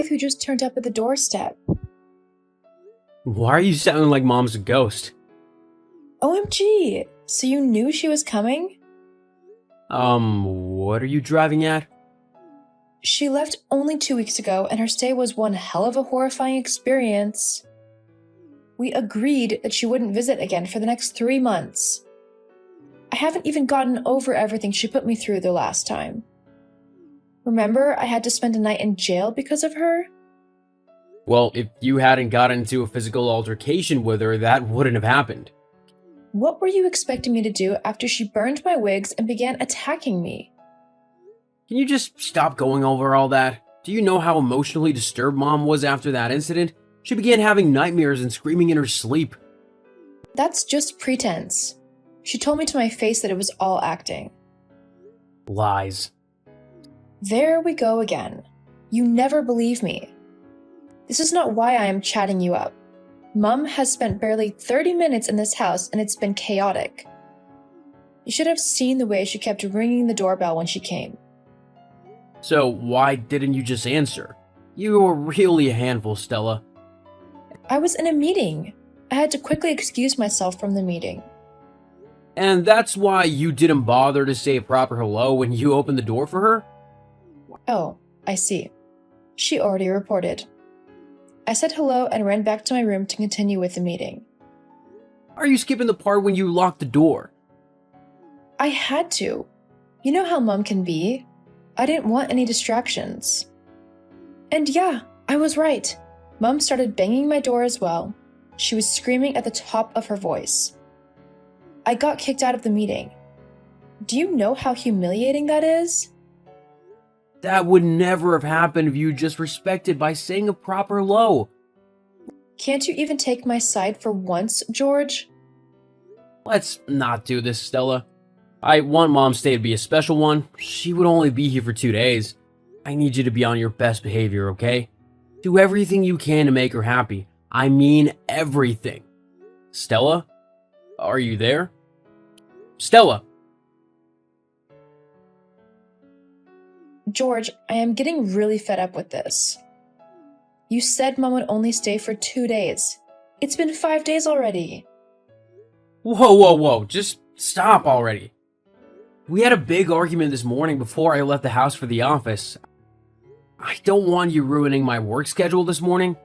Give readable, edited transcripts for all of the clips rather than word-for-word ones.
who just turned up at the doorstep. Why are you sounding like Mom's a ghost? OMG, so you knew she was coming? What are you driving at? She left only 2 weeks ago, and her stay was one hell of a horrifying experience. We agreed that she wouldn't visit again for the next 3 months. I haven't even gotten over everything she put me through the last time. Remember, I had to spend a night in jail because of her? Well, if you hadn't gotten into a physical altercation with her, that wouldn't have happened. What were you expecting me to do after she burned my wigs and began attacking me? Can you just stop going over all that? Do you know how emotionally disturbed Mom was after that incident? She began having nightmares and screaming in her sleep. That's just pretense. She told me to my face that it was all acting. Lies. There we go again. You never believe me. This is not why I am chatting you up. Mom has spent barely 30 minutes in this house and it's been chaotic. You should have seen the way she kept ringing the doorbell when she came. So why didn't you just answer? You were really a handful, Stella. I was in a meeting. I had to quickly excuse myself from the meeting. And that's why you didn't bother to say a proper hello when you opened the door for her? Oh, I see. She already reported. I said hello and ran back to my room to continue with the meeting. Are you skipping the part when you locked the door? I had to. You know how Mom can be. I didn't want any distractions. And yeah, I was right. Mom started banging my door as well. She was screaming at the top of her voice. I got kicked out of the meeting. Do you know how humiliating that is? That would never have happened if you just respected by saying a proper hello. Can't you even take my side for once, George? Let's not do this, Stella. I want Mom's stay to be a special one. She would only be here for 2 days. I need you to be on your best behavior, okay? Do everything you can to make her happy. I mean everything. Stella? Are you there? Stella! George, I am getting really fed up with this. You said Mom would only stay for 2 days. It's been 5 days already. Whoa. Just stop already. We had a big argument this morning before I left the house for the office. I don't want you ruining my work schedule this morning.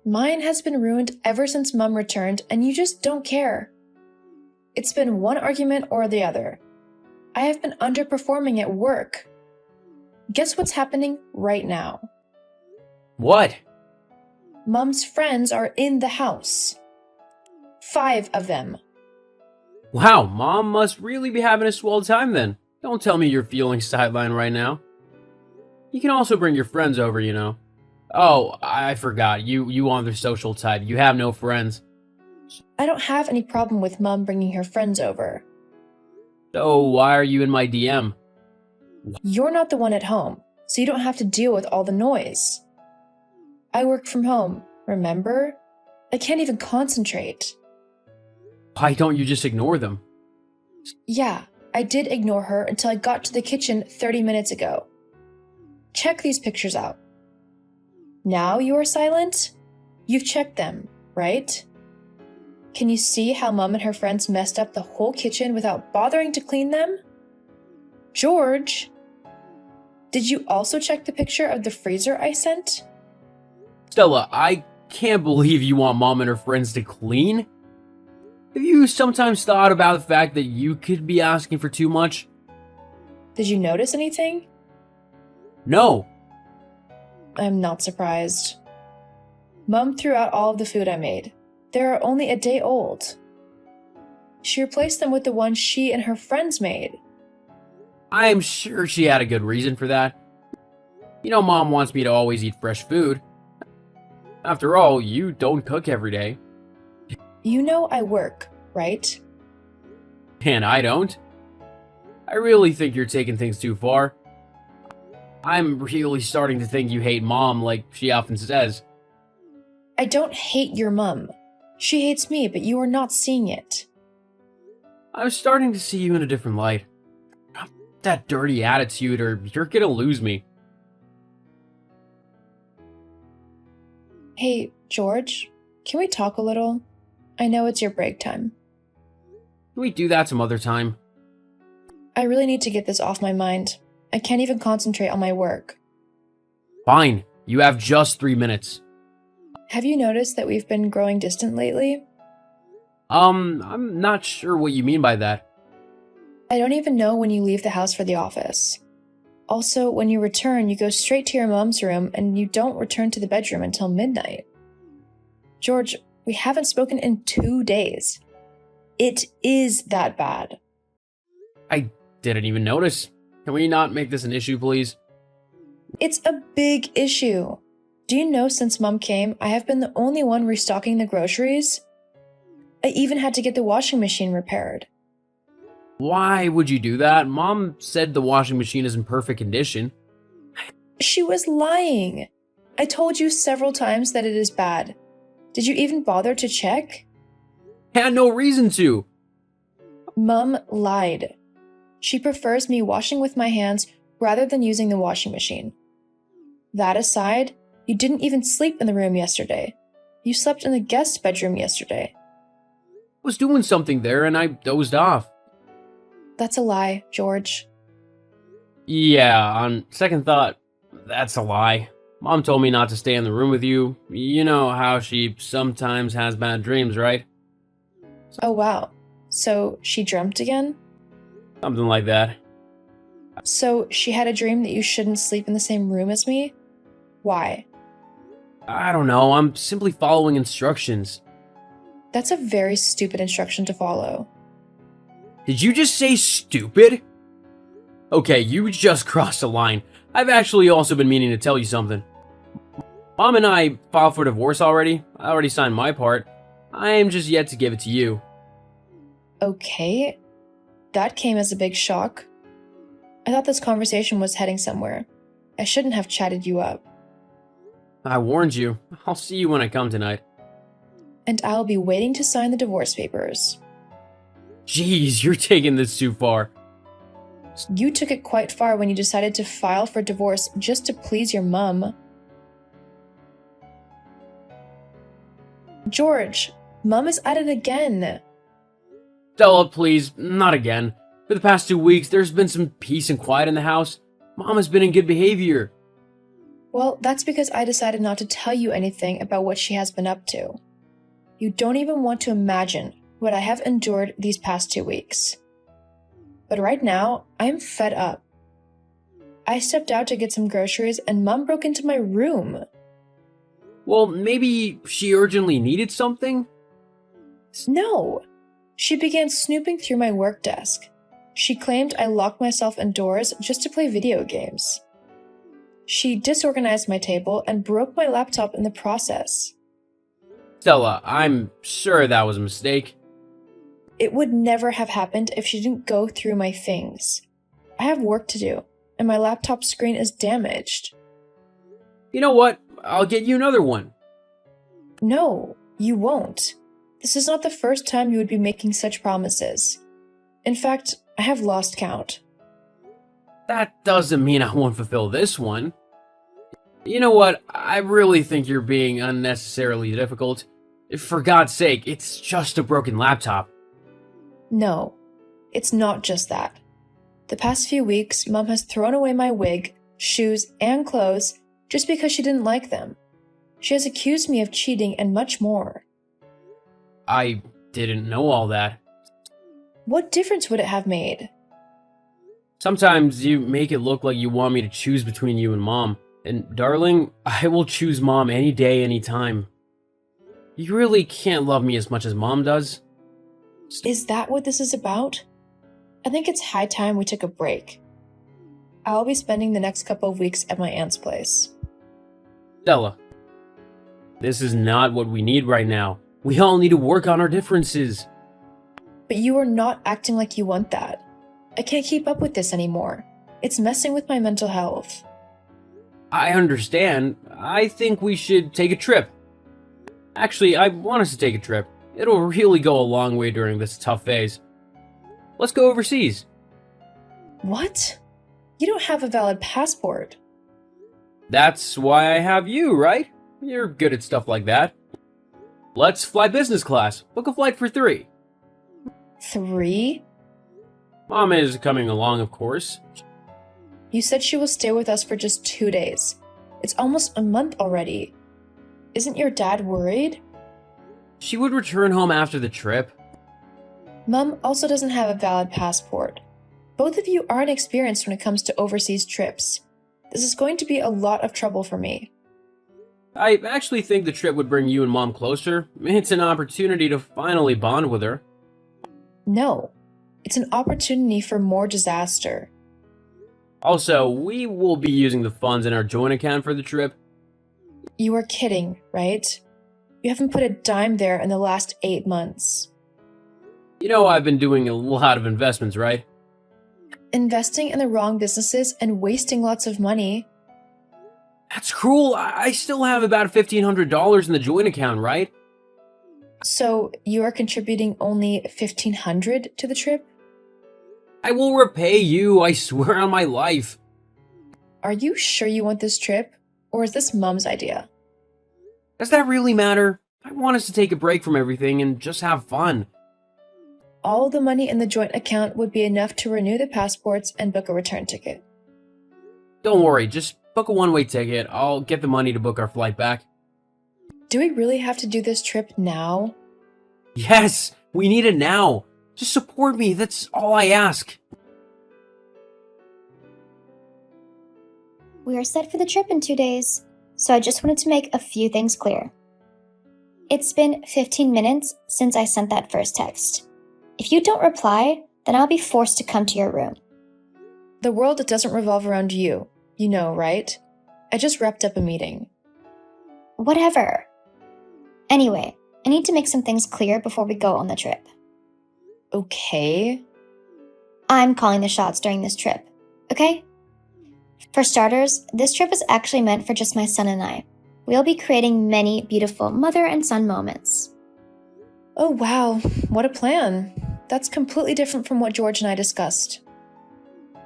Mine has been ruined ever since Mom returned, and you just don't care. It's been one argument or the other. I have been underperforming at work. Guess what's happening right now? What? Mom's friends are in the house. 5 of them. Wow, Mom must really be having a swell time then. Don't tell me you're feeling sidelined right now. You can also bring your friends over, you know. Oh, I forgot. You aren't their social type. You have no friends. I don't have any problem with Mom bringing her friends over. So why are you in my DM? You're not the one at home, so you don't have to deal with all the noise. I work from home, remember? I can't even concentrate. Why don't you just ignore them? Yeah, I did ignore her until I got to the kitchen 30 minutes ago. Check these pictures out. Now you are silent? You've checked them, right? Can you see how Mom and her friends messed up the whole kitchen without bothering to clean them? George, did you also check the picture of the freezer I sent? Stella, I can't believe you want Mom and her friends to clean. Have you sometimes thought about the fact that you could be asking for too much? Did you notice anything? No. I'm not surprised. Mom threw out all of the food I made. They're only a day old. She replaced them with the ones she and her friends made. I'm sure she had a good reason for that. You know, Mom wants me to always eat fresh food. After all, you don't cook every day. You know I work, right? And I don't. I really think you're taking things too far. I'm really starting to think you hate Mom like she often says. I don't hate your mom. She hates me, but you are not seeing it. I'm starting to see you in a different light. That dirty attitude or you're gonna lose me. Hey, George, can we talk a little? I know it's your break time. Can we do that some other time? I really need to get this off my mind. I can't even concentrate on my work. Fine. You have just 3 minutes. Have you noticed that we've been growing distant lately? I'm not sure what you mean by that. I don't even know when you leave the house for the office. Also, when you return, you go straight to your mom's room and you don't return to the bedroom until midnight. George, we haven't spoken in 2 days. It is that bad. I didn't even notice. Can we not make this an issue, please? It's a big issue. Do you know since Mom came, I have been the only one restocking the groceries? I even had to get the washing machine repaired. Why would you do that? Mom said the washing machine is in perfect condition. She was lying. I told you several times that it is bad. Did you even bother to check? Had no reason to. Mom lied. She prefers me washing with my hands rather than using the washing machine. That aside, you didn't even sleep in the room yesterday. You slept in the guest bedroom yesterday. I was doing something there and I dozed off. That's a lie, George. Yeah, on second thought, that's a lie. Mom told me not to stay in the room with you. You know how she sometimes has bad dreams, right? Oh wow. So she dreamt again? Something like that. So she had a dream that you shouldn't sleep in the same room as me? Why? I don't know, I'm simply following instructions. That's a very stupid instruction to follow. Did you just say stupid? Okay, you just crossed a line. I've actually also been meaning to tell you something. Mom and I filed for divorce already. I already signed my part. I am just yet to give it to you. Okay. That came as a big shock. I thought this conversation was heading somewhere. I shouldn't have chatted you up. I warned you. I'll see you when I come tonight. And I'll be waiting to sign the divorce papers. Jeez, you're taking this too far. You took it quite far when you decided to file for divorce just to please your mum. George, Mum is at it again. Stella, please, not again. For the past 2 weeks, there's been some peace and quiet in the house. Mom has been in good behavior. Well, that's because I decided not to tell you anything about what she has been up to. You don't even want to imagine what I have endured these past 2 weeks. But right now, I'm fed up. I stepped out to get some groceries and Mum broke into my room. Well, maybe she urgently needed something? No. She began snooping through my work desk. She claimed I locked myself indoors just to play video games. She disorganized my table and broke my laptop in the process. Stella, I'm sure that was a mistake. It would never have happened if she didn't go through my things. I have work to do, and my laptop screen is damaged. You know what? I'll get you another one. No, you won't. This is not the first time you would be making such promises. In fact, I have lost count. That doesn't mean I won't fulfill this one. You know what? I really think you're being unnecessarily difficult. For God's sake, it's just a broken laptop. No, it's not just that. The past few weeks, Mom has thrown away my wig, shoes, and clothes just because she didn't like them. She has accused me of cheating and much more. I didn't know all that. What difference would it have made? Sometimes you make it look like you want me to choose between you and Mom. And darling, I will choose Mom any day, any time. You really can't love me as much as Mom does. Is that what this is about? I think it's high time we took a break. I'll be spending the next couple of weeks at my aunt's place. Stella, this is not what we need right now. We all need to work on our differences. But you are not acting like you want that. I can't keep up with this anymore. It's messing with my mental health. I understand. I think we should take a trip. Actually, I want us to take a trip. It'll really go a long way during this tough phase. Let's go overseas. What? You don't have a valid passport. That's why I have you, right? You're good at stuff like that. Let's fly business class. Book a flight for 3. 3? Mom is coming along, of course. You said she will stay with us for just 2 days. It's almost a month already. Isn't your dad worried? She would return home after the trip. Mom also doesn't have a valid passport. Both of you aren't experienced when it comes to overseas trips. This is going to be a lot of trouble for me. I actually think the trip would bring you and Mom closer. It's an opportunity to finally bond with her. No, it's an opportunity for more disaster. Also, we will be using the funds in our joint account for the trip. You are kidding, right? You haven't put a dime there in the last 8 months. You know I've been doing a lot of investments, right? Investing in the wrong businesses and wasting lots of money. That's cruel. I still have about $1,500 in the joint account, right? So you are contributing only $1,500 to the trip? I will repay you, I swear on my life. Are you sure you want this trip? Or is this Mom's idea? Does that really matter? I want us to take a break from everything and just have fun. All the money in the joint account would be enough to renew the passports and book a return ticket. Don't worry, just book a one-way ticket. I'll get the money to book our flight back. Do we really have to do this trip now? Yes, we need it now. Just support me, that's all I ask. We are set for the trip in 2 days, so I just wanted to make a few things clear. It's been 15 minutes since I sent that first text. If you don't reply, then I'll be forced to come to your room. The world doesn't revolve around you. You know, right? I just wrapped up a meeting. Whatever. Anyway, I need to make some things clear before we go on the trip. Okay. I'm calling the shots during this trip, okay? For starters, this trip is actually meant for just my son and I. We'll be creating many beautiful mother and son moments. Oh wow, what a plan. That's completely different from what George and I discussed.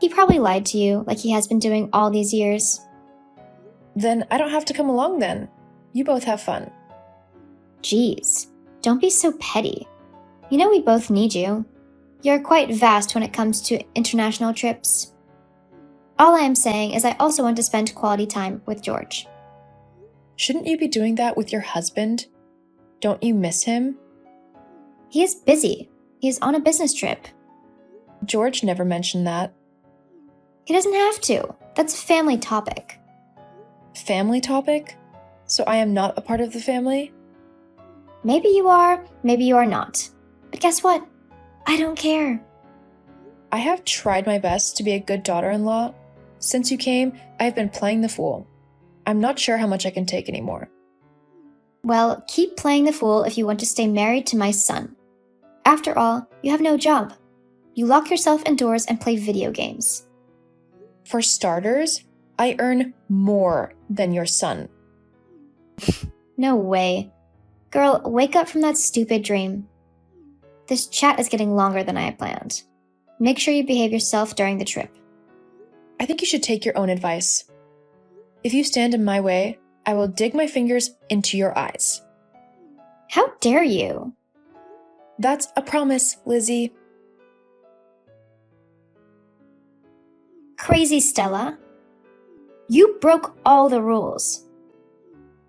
He probably lied to you, like he has been doing all these years. Then I don't have to come along then. You both have fun. Jeez, don't be so petty. You know we both need you. You're quite vast when it comes to international trips. All I am saying is I also want to spend quality time with George. Shouldn't you be doing that with your husband? Don't you miss him? He is busy. He is on a business trip. George never mentioned that. He doesn't have to. That's a family topic. Family topic? So I am not a part of the family? Maybe you are not. But guess what? I don't care. I have tried my best to be a good daughter-in-law. Since you came, I have been playing the fool. I'm not sure how much I can take anymore. Well, keep playing the fool if you want to stay married to my son. After all, you have no job. You lock yourself indoors and play video games. For starters, I earn more than your son. No way. Girl, wake up from that stupid dream. This chat is getting longer than I had planned. Make sure you behave yourself during the trip. I think you should take your own advice. If you stand in my way, I will dig my fingers into your eyes. How dare you? That's a promise, Lizzie. Crazy Stella. You broke all the rules.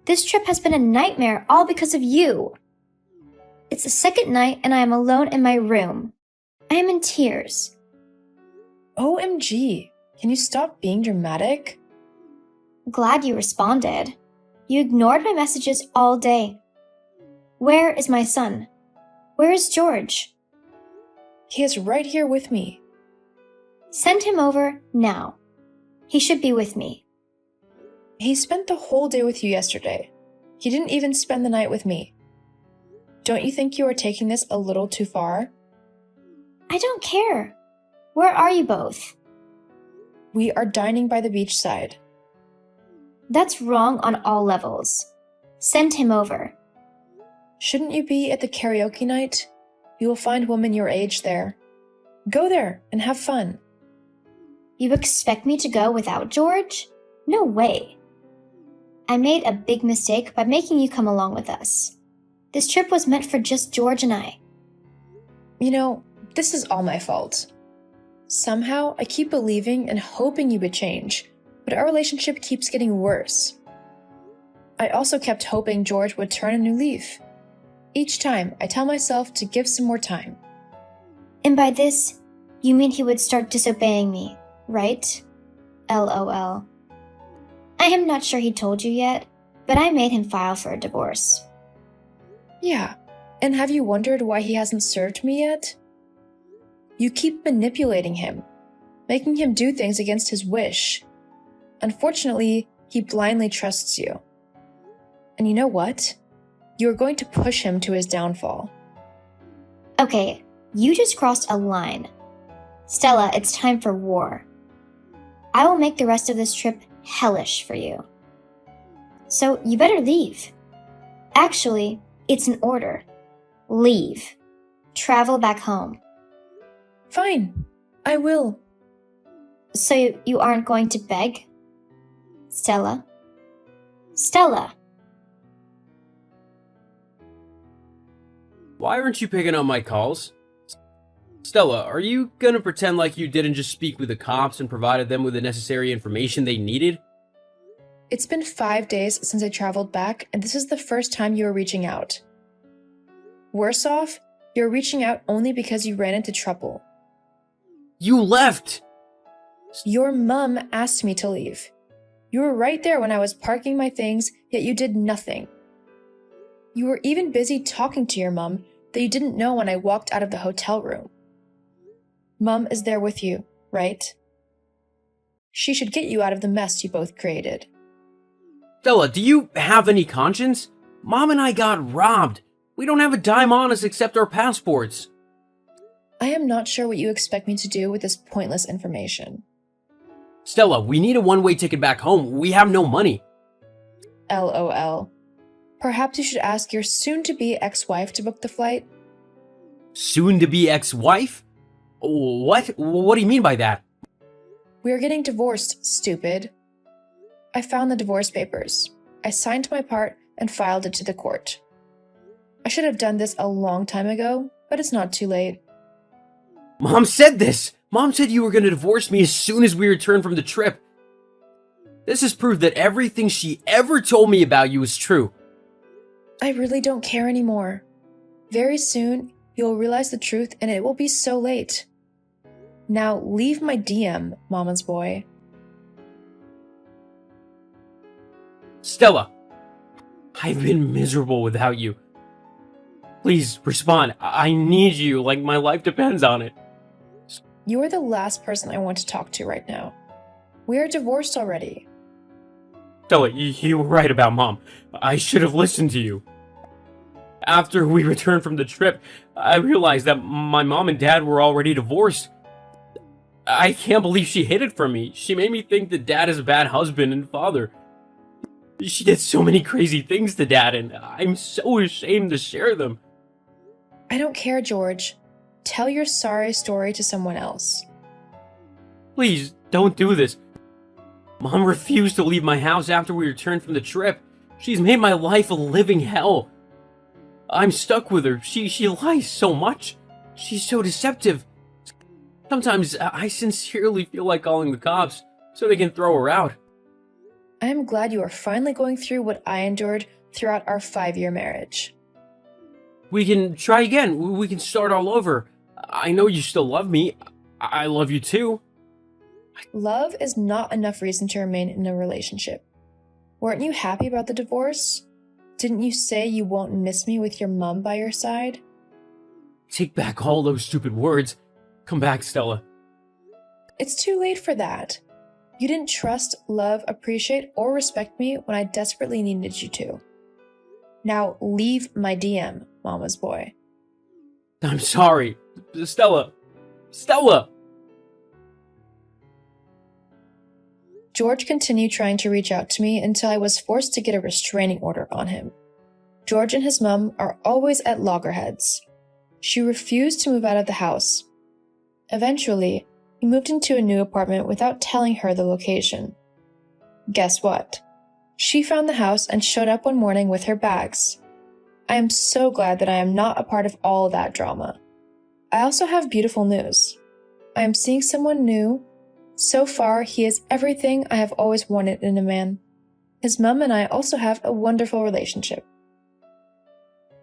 This trip has been a nightmare all because of you. It's the second night and I am alone in my room. I am in tears. OMG, can you stop being dramatic? Glad you responded. You ignored my messages all day. Where is my son? Where is George? He is right here with me. Send him over now. He should be with me. He spent the whole day with you yesterday. He didn't even spend the night with me. Don't you think you are taking this a little too far? I don't care. Where are you both? We are dining by the beachside. That's wrong on all levels. Send him over. Shouldn't you be at the karaoke night? You will find women your age there. Go there and have fun. You expect me to go without George? No way. I made a big mistake by making you come along with us. This trip was meant for just George and I. You know, this is all my fault. Somehow, I keep believing and hoping you would change, but our relationship keeps getting worse. I also kept hoping George would turn a new leaf. Each time, I tell myself to give some more time. And by this, you mean he would start disobeying me, right? LOL. I am not sure he told you yet, but I made him file for a divorce. Yeah, and have you wondered why he hasn't served me yet? You keep manipulating him, making him do things against his wish. Unfortunately, he blindly trusts you. And you know what? You are going to push him to his downfall. Okay, you just crossed a line. Stella, it's time for war. I will make the rest of this trip hellish for you. So you better leave. Actually, it's an order. Leave. Travel back home. Fine, I will. So you aren't going to beg? Stella? Stella! Why aren't you picking up my calls? Stella, are you gonna pretend like you didn't just speak with the cops and provided them with the necessary information they needed? It's been 5 days since I traveled back, and this is the first time you are reaching out. Worse off, you're reaching out only because you ran into trouble. You left! Your mum asked me to leave. You were right there when I was parking my things, yet you did nothing. You were even busy talking to your mum that you didn't know when I walked out of the hotel room. Mum is there with you, right? She should get you out of the mess you both created. Stella, do you have any conscience? Mom and I got robbed. We don't have a dime on us except our passports. I am not sure what you expect me to do with this pointless information. Stella, we need a one-way ticket back home. We have no money. LOL. Perhaps you should ask your soon-to-be ex-wife to book the flight? Soon-to-be ex-wife? What? What do you mean by that? We are getting divorced, stupid. I found the divorce papers. I signed my part and filed it to the court. I should have done this a long time ago, but it's not too late. Mom said this! Mom said you were going to divorce me as soon as we returned from the trip. This is proof that everything she ever told me about you is true. I really don't care anymore. Very soon, you'll realize the truth and it will be so late. Now leave my DM, Mama's boy. Stella, I've been miserable without you. Please respond. I need you like my life depends on it. You are the last person I want to talk to right now. We are divorced already. Stella, you were right about Mom. I should have listened to you. After we returned from the trip, I realized that my mom and dad were already divorced. I can't believe she hid it from me. She made me think that Dad is a bad husband and father. She did so many crazy things to Dad, and I'm so ashamed to share them. I don't care, George. Tell your sorry story to someone else. Please, don't do this. Mom refused to leave my house after we returned from the trip. She's made my life a living hell. I'm stuck with her. She lies so much. She's so deceptive. Sometimes I sincerely feel like calling the cops so they can throw her out. I am glad you are finally going through what I endured throughout our 5-year marriage. We can try again. We can start all over. I know you still love me. I love you too. Love is not enough reason to remain in a relationship. Weren't you happy about the divorce? Didn't you say you won't miss me with your mom by your side? Take back all those stupid words. Come back, Stella. It's too late for that. You didn't trust, love, appreciate, or respect me when I desperately needed you to. Now leave my DM, Mama's boy. I'm sorry. Stella. Stella! George continued trying to reach out to me until I was forced to get a restraining order on him. George and his mom are always at loggerheads. She refused to move out of the house. Eventually, he moved into a new apartment without telling her the location. Guess what? She found the house and showed up one morning with her bags. I am so glad that I am not a part of all that drama. I also have beautiful news. I am seeing someone new. So far, he is everything I have always wanted in a man. His mom and I also have a wonderful relationship.